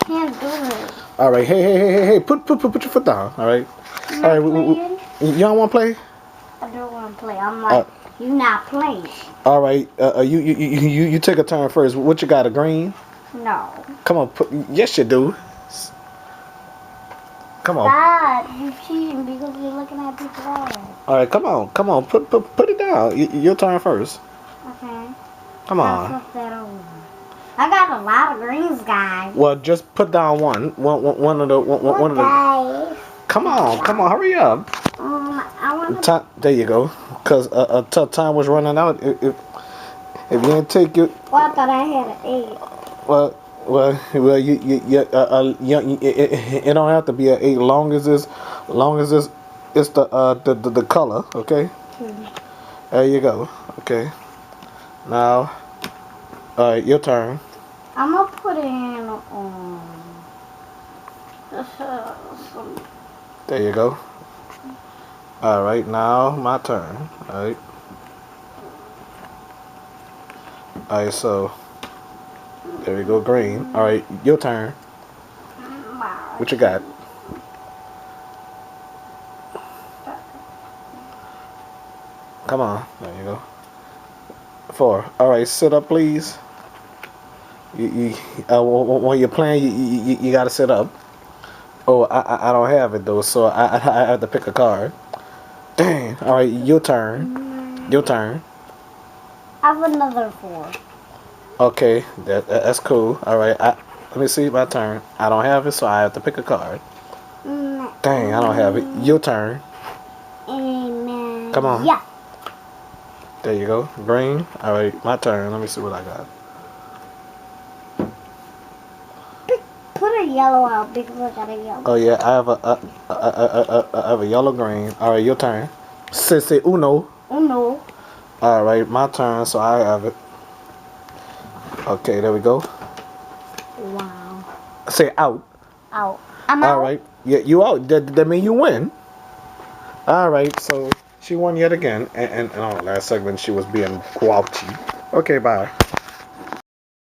can't do it. All right. Hey. Put your foot down. All right. All right. Y'all want to play? I don't want to play. I'm like, you not playing. All right. You take a turn first. What you got? A green? No. Come on. Yes, you do. Come on. Stop. You cheating because you're looking at people's eyes. All right. Come on. Put it down. Your turn first. Okay. Come on. Flip that over. I got a lot of greens, guys. Well, just put down one of the. Come on. Hurry up. I want to. There you go. Cause time was running out. If you didn't take it. Well, I thought I had an 8. Well, it don't have to be an 8. Long as it's the color. Okay. There you go. Okay. Now, all right, your turn. I'm gonna put in some. There you go. All right, now my turn. All right. All right, so there we go, green. All right, your turn. What you got? Come on. There you go. 4. All right, sit up, please. When you're playing, you gotta sit up. Oh, I don't have it though, so I have to pick a card. Dang. All right, your turn. Your turn. I have another 4. Okay, that's cool. All right, let me see my turn. I don't have it, so I have to pick a card. Dang, I don't have it. Your turn. Amen. Come on. Yeah. There you go. Green. All right, my turn. Let me see what I got. Put a yellow out because I got a yellow. Oh yeah, I have a yellow green. All right, your turn. Say uno. Uno. All right, my turn. So I have it. Okay, there we go. Wow. Say out. Out. I'm out. All right. Yeah, you out. That mean you win. All right. So she won yet again, and on the last segment she was being grouchy. Okay, bye.